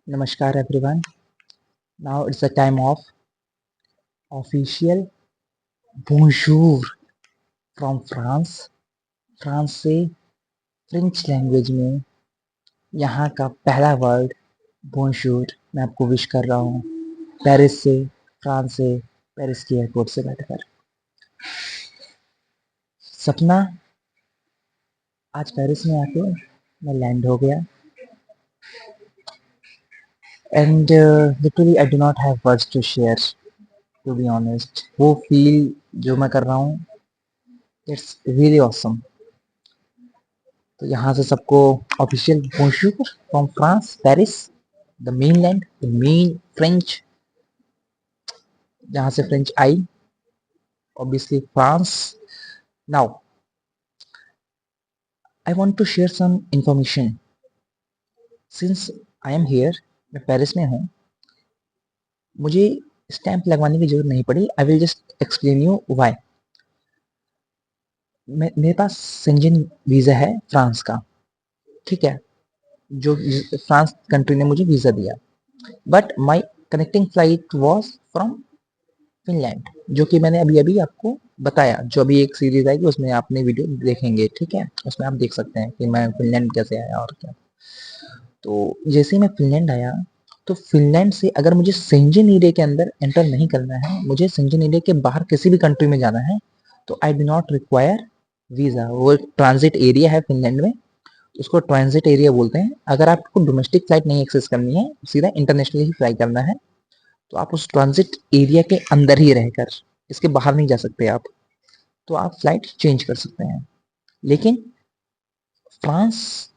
Namaskar everyone. Now it's the time of official bonjour from France. France से French language में यहाँ का पहला वर्ड bonjour मैं आपको विश कर रहा हूँ पेरिस से, फ्रांस से, पेरिस की एयरपोर्ट से बैठकर। सपना आज पेरिस में आके मैं लैंड हो गया and literally I do not have words to share to be honest. वो फील जो मैं कर रहा हूँ इट्स रियली ऑसम। तो यहाँ से सबको ऑफिशियल बोंjour from France Paris, the mainland, the main French, जहाँ से फ्रेंच आई, obviously France. Now I want to share some information since I am here. मैं पेरिस में हूँ, मुझे स्टैंप लगवाने की जरूरत नहीं पड़ी। I will just explain you why. मेरे पास शेंजन वीज़ा है फ्रांस का, ठीक है, जो फ्रांस कंट्री ने मुझे वीज़ा दिया। But my connecting flight was from Finland, जो कि मैंने अभी अभी आपको बताया। जो अभी एक सीरीज आएगी उसमें आपने वीडियो देखेंगे, ठीक है, उसमें आप देख सकते हैं कि मैं फिनलैंड कैसे आया और क्या। तो जैसे ही मैं फिनलैंड आया, तो फिनलैंड से अगर मुझे शेंजन एरिया के अंदर एंटर नहीं करना है, मुझे शेंजन एरिया के बाहर किसी भी कंट्री में जाना है, तो आई डू नॉट रिक्वायर वीज़ा। वो ट्रांजिट एरिया है फिनलैंड में, उसको ट्रांजिट एरिया बोलते हैं। अगर आपको डोमेस्टिक फ्लाइट नहीं एक्सेस करनी है, सीधा इंटरनेशनल ही फ्लाई करना है, तो आप उस ट्रांजिट एरिया के अंदर ही रहकर, इसके बाहर नहीं जा सकते आप, तो आप फ्लाइट चेंज कर सकते हैं। लेकिन फ्रांस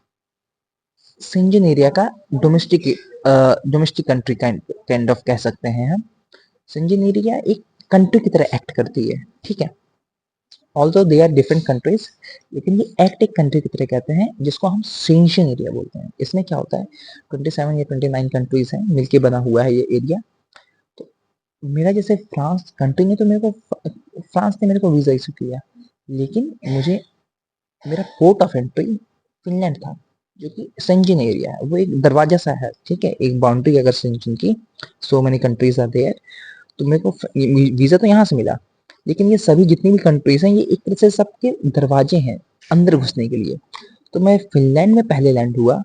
शेंजन एरिया का domestic domestic country kind of कह सकते हैं हम। शेंजन एरिया एक कंट्री की तरह एक्ट करती है, ठीक है। Although they are different countries, लेकिन ये एक्ट एक कंट्री की तरह कहते हैं, जिसको हम शेंजन एरिया बोलते हैं। इसमें क्या होता है, 27 या 29 कंट्रीज हैं, मिलके बना हुआ है ये एरिया। तो मेरा जैसे फ्रांस कंट्री ने तो मेरे को फ्रांस ने मेरे को वीज़ा इशू किया, लेकिन मुझे मेरा पोर्ट ऑफ एंट्री फिनलैंड था, जो कि शेंजन एरिया है। वो एक दरवाजा सा है, ठीक है, एक बाउंड्री अगर शेंजन की, so many countries are there. तो मेरे को वीज़ा तो यहाँ से मिला, लेकिन ये सभी जितनी भी कंट्रीज हैं, ये एक तरह से सबके दरवाजे हैं अंदर घुसने के लिए। तो मैं फिनलैंड में पहले लैंड हुआ।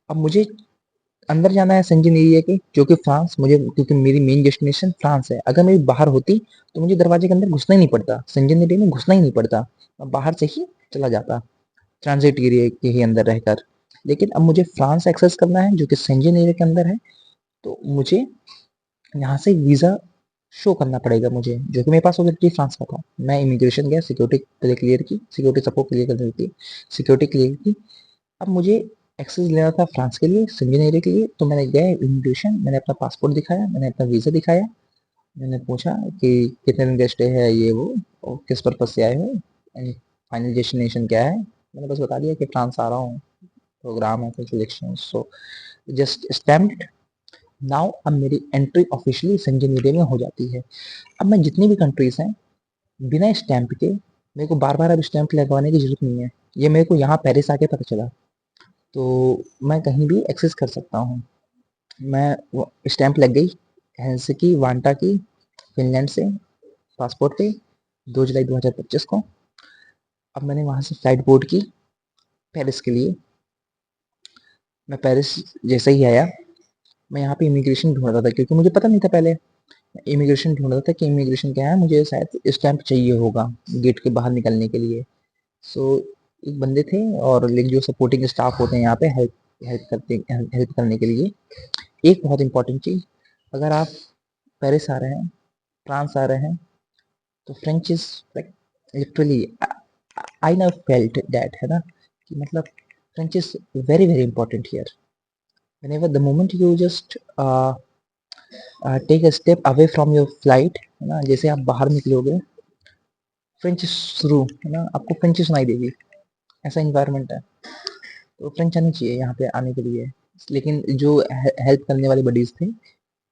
अब मुझे अंदर जाना है शेंजन एरिया के, जो कि फ्रांस, मुझे क्योंकि मेरी मेन डेस्टिनेशन फ्रांस है। अगर मेरी बाहर होती तो मुझे दरवाजे के अंदर घुसना ही नहीं पड़ता, शेंजन एरिया में घुसना ही नहीं पड़ता, मैं बाहर से ही चला जाता ट्रांजिट एरिया के ही अंदर रहकर। लेकिन अब मुझे फ्रांस एक्सेस करना है, जो कि शेंजन एरिया के अंदर है, तो मुझे यहाँ से वीज़ा शो करना पड़ेगा मुझे, जो कि मेरे पास ऑलरेडी फ्रांस का था। मैं इमिग्रेशन गया, सिक्योरिटी पहले क्लियर की, सिक्योरिटी सबको क्लियर कर देती, सिक्योरिटी क्लियर की। अब मुझे एक्सेस लेना था फ्रांस के लिए, शेंजन एरिया के लिए। तो मैंने गया इमिग्रेशन, मैंने अपना पासपोर्ट दिखाया, मैंने अपना वीज़ा दिखाया, मैंने पूछा कि कितने दिन का स्टे है, ये वो, और किस पर्पज से आए हो, एंड फाइनल डेस्टिनेशन क्या है। मैंने बस बता दिया कि फ्रांस आ रहा हूँ, प्रोग्राम है कुछ selection, so just stamped. Now अब मेरी एंट्री ऑफिशियली शेंजन एरिया में हो जाती है। अब मैं जितनी भी कंट्रीज हैं, बिना स्टैम्प के, मेरे को बार बार अब स्टैम्प लगवाने की जरूरत नहीं है। ये मेरे को यहाँ पेरिस आके पता चला। तो मैं कहीं भी एक्सेस कर सकता हूँ। मैं स्टैंप लग गई हेलसिंकी वांटा की, फिनलैंड से, पासपोर्ट पे 2 जुलाई 2025 को। अब मैंने वहाँ से फ्लाइट बोर्ड की पेरिस के लिए। मैं पेरिस जैसे ही आया, मैं यहाँ पे इमिग्रेशन ढूंढ रहा था, क्योंकि मुझे पता नहीं था पहले। इमिग्रेशन ढूंढ रहा था कि इमिग्रेशन क्या है, मुझे शायद स्टैंप चाहिए होगा गेट के बाहर निकलने के लिए। सो एक बंदे थे, और जो सपोर्टिंग स्टाफ होते हैं यहाँ पे, हेल्प करने के लिए। एक बहुत इंपॉर्टेंट चीज़, अगर आप पेरिस आ रहे हैं, फ्रांस आ रहे हैं, तो फ्रेंच इज लाइक लिटरली, आई नव फेल्ट दैट, है ना, कि मतलब French is very very important here. whenever the moment you just take a step away from your flight, है ना, जैसे आप बाहर निकलोगे, फ्रेंच शुरू, है ना, आपको फ्रेंच ही सुनाई देगी, ऐसा इन्वायरमेंट है। तो फ्रेंच आनी चाहिए यहाँ पे आने के लिए। लेकिन जो हेल्प करने वाले बडीज थे,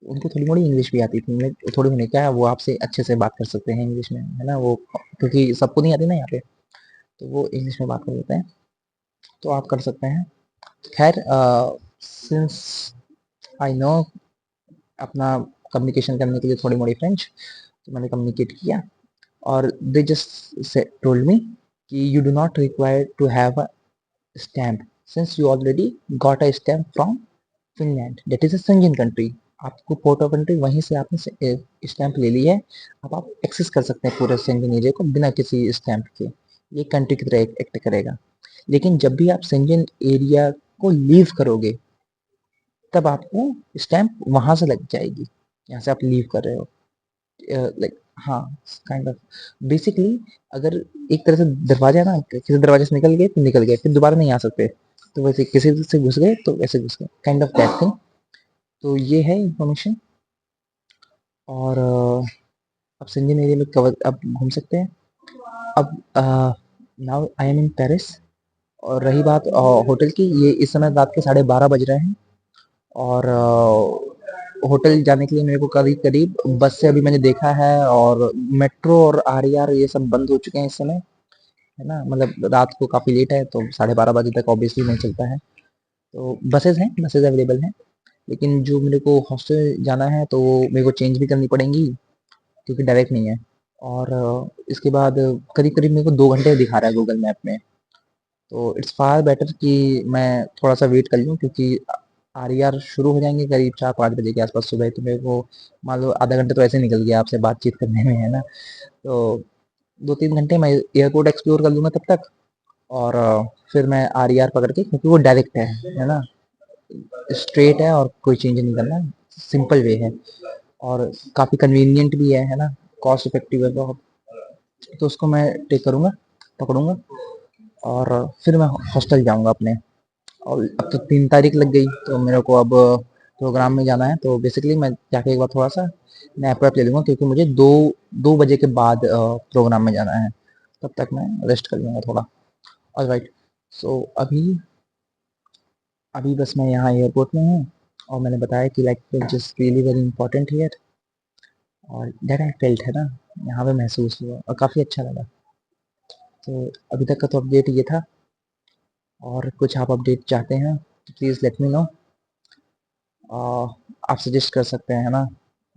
उनको थोड़ी मोड़ी इंग्लिश भी आती थी। थोड़ी मोड़ी क्या, वो आपसे अच्छे से बात कर सकते हैं इंग्लिश में, है ना, वो क्योंकि सबको नहीं आती ना यहाँ पे, तो वो इंग्लिश में बात कर लेते हैं, तो आप कर सकते हैं। खैर, सिंस आई नो अपना कम्युनिकेशन करने के लिए थोड़ी मोड़ी फ्रेंच, तो मैंने कम्युनिकेट किया और दे जस्ट टोल्ड मी कि you do not require to have a stamp since you already got a stamp from Finland that is a Schengen country. आपको पोर्ट ऑफ एंट्री वहीं से आपने स्टैंप ले ली है, अब आप एक्सेस कर सकते हैं पूरे सेंजन एरिया को बिना किसी स्टैंप के। ये कंट्री की तरह एक्ट करेगा। लेकिन जब भी आप सेंजन एरिया को लीव करोगे तब आपको स्टैंप वहां से लग जाएगी, यहाँ से आप लीव कर रहे हो। लाइक हाँ, काइंड ऑफ बेसिकली अगर एक तरह से दरवाजा है ना, किसी दरवाजे से निकल गए तो निकल गए, फिर दोबारा नहीं आ सकते, तो वैसे किसी से घुस गए तो वैसे घुस गए, काइंड ऑफ दैट थिंग। तो ये है इंफॉर्मेशन। और अब संजय एरिया में कवर अब घूम सकते हैं। अब now I am in Paris. और रही बात होटल की, ये इस समय रात के 12:30 बज रहे हैं और होटल जाने के लिए मेरे को करीब करीब बस से अभी मैंने देखा है, और मेट्रो और आरईआर ये सब बंद हो चुके हैं इस समय, है ना, मतलब रात को काफ़ी लेट है तो 12:30 बजे तक ऑब्वियसली नहीं चलता है। तो बसेज हैं, बसेज अवेलेबल हैं, लेकिन जो मेरे को हॉस्टल जाना है तो मेरे को चेंज भी करनी पड़ेंगी क्योंकि डायरेक्ट नहीं है। और इसके बाद करीब करीब मेरे को 2 घंटे दिखा रहा है गूगल मैप में। तो इट्स फार बेटर कि मैं थोड़ा सा वेट कर लूँ, क्योंकि आर ई आर शुरू हो जाएंगे करीब 4-5 बजे के आसपास सुबह, तो मेरे को मान लो आधा घंटा तो ऐसे निकल गया आपसे बातचीत करने में, है ना। तो 2-3 घंटे मैं एयरपोर्ट एक्सप्लोर कर लूँगा तब तक। और फिर मैं आर ई आर पकड़ के, क्योंकि वो डायरेक्ट है ना, स्ट्रेट है और कोई चेंज नहीं करना, सिंपल वे है और काफ़ी कन्वीनियंट भी है ना, कॉस्ट इफेक्टिव है बहुत। तो उसको मैं टेक करूँगा, पकड़ूंगा और फिर मैं हॉस्टल जाऊंगा अपने। और अब तो 3 तारीख लग गई तो मेरे को अब प्रोग्राम में जाना है, तो बेसिकली मैं जाके एक बार थोड़ा सा नैप वैप ले लूँगा, क्योंकि मुझे 2 बजे के बाद प्रोग्राम में जाना है, तब तक मैं रेस्ट कर लूँगा थोड़ा। ऑलराइट। सो अभी अभी बस मैं यहाँ एयरपोर्ट में हूँ, और मैंने बताया कि like just really very important here, और दैट आई फेल्ट, है ना, यहाँ पे महसूस हुआ और काफ़ी अच्छा लगा। तो अभी तक का तो अपडेट ये था, और कुछ आप अपडेट चाहते हैं तो प्लीज़ लेट मी नो। आप सजेस्ट कर सकते हैं, है ना,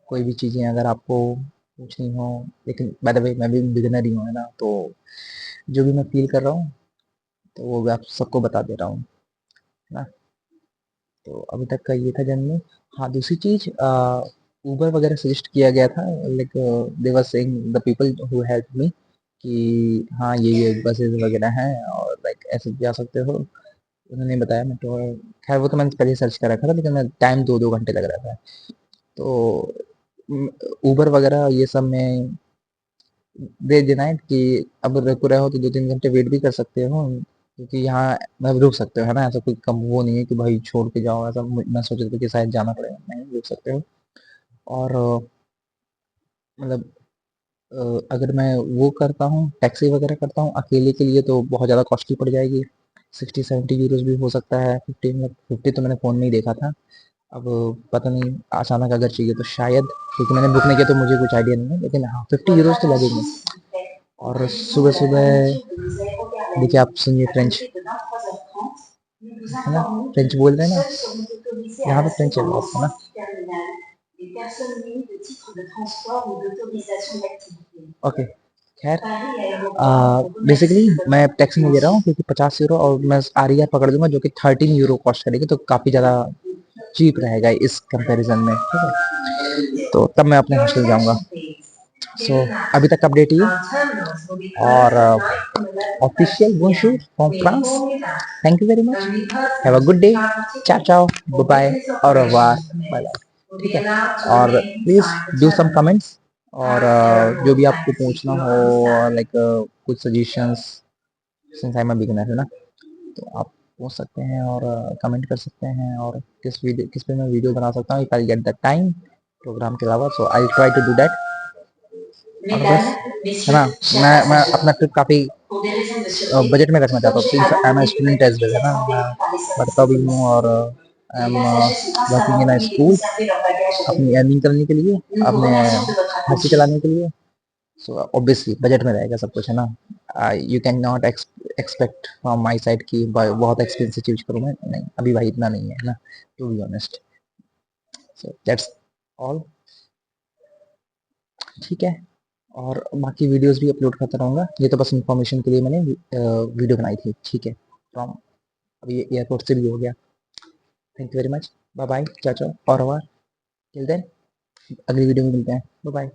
कोई भी चीज़ें अगर आपको पूछनी हो। लेकिन बाय द वे मैं भी बिगिनर ही हूँ, है ना, तो जो भी मैं फील कर रहा हूँ तो वो मैं आप सबको बता दे रहा हूँ, है ना। तो अभी तक का ये था जर्नी। हाँ, दूसरी चीज़, उबर वगैरह सजेस्ट किया गया था, like they were saying the people who help me कि हाँ ये बसेस वगैरह हैं और लाइक ऐसे जा सकते हो। उन्होंने बताया, मैं तो खैर वो तो मैंने पहले सर्च कर रखा था, लेकिन मैं टाइम 2-2 घंटे लग रहा था। तो उबर वगैरह ये सब में दे देना है कि अब रुक रहे हो तो 2-3 घंटे वेट भी कर सकते हो, क्योंकि यहाँ मतलब रुक सकते हो, है ना, ऐसा कोई कम वो नहीं है कि भाई छोड़ के जाओ, ऐसा मैं सोच रहा था कि शायद जाना पड़ेगा, नहीं रुक सकते हो। और मतलब अगर मैं वो करता हूँ, टैक्सी वगैरह करता हूँ अकेले के लिए, तो बहुत ज़्यादा कॉस्टली पड़ जाएगी, 60-70 यूरोज भी हो सकता है, 50, मतलब 50 तो मैंने फ़ोन में ही देखा था। अब पता नहीं अचानक अगर चाहिए तो शायद, क्योंकि मैंने बुक नहीं किया तो मुझे कुछ आइडिया नहीं है, लेकिन हाँ 50 यूरोज तो लगेंगे। और सुबह सुबह देखिए, आप सुनिए फ्रेंच, है ना, फ्रेंच बोल रहे हैं ना, यहाँ पे फ्रेंच है बहुत, है ना। ओके, खैर बेसिकली मैं टैक्सी नहीं दे रहा हूँ क्योंकि 50 यूरो, और मैं आर ई आर पकड़ दूंगा जो कि 13 यूरो कॉस्ट करेगी, तो काफ़ी ज़्यादा चीप रहेगा इस कंपैरिजन में, ठीक है। तो तब मैं अपने हॉस्टल जाऊंगा। सो अभी तक अपडेट ये, और ऑफिशियल बोनशूर from France. Thank you very much, have a good day, चाओ चाओ, बाय बाय और बाय बाय, ठीक है। और प्लीज़ डू सम कमेंट्स, और जो भी आपको पूछना हो, लाइक कुछ suggestions, since I am a beginner, है ना, तो आप पूछ सकते हैं और कमेंट कर सकते हैं, और किस पे मैं वीडियो बना सकता हूँ if I get the time program के अलावा, so I try to do that. और बस, है ना, मैं अपना ट्रिप काफ़ी बजट में रखना चाहता हूँ, since I am a student as well, है ना, मैं पढ़ता भी हूँ और I am working in a school, अपनी अर्निंग करने के लिए, अपने खर्चे चलाने के लिए। सो ऑब्वियसली बजट में रहेगा सब कुछ, है ना। You can not expect from my side कि बहुत एक्सपेंसिव चीज करूँ मैं, नहीं, अभी भाई इतना नहीं है ना, to be honest. So that's all. ठीक है, और बाकी वीडियोस भी अपलोड करता रहूँगा। ये तो बस इन्फॉर्मेशन के लिए मैंने वीडियो बनाई थी। ठीक है, फ्रॉम अभी एयरपोर्ट से भी हो गया। Thank you very much, bye bye, चाचो और टिल देन अगली वीडियो में मिलते हैं, बाय बाय।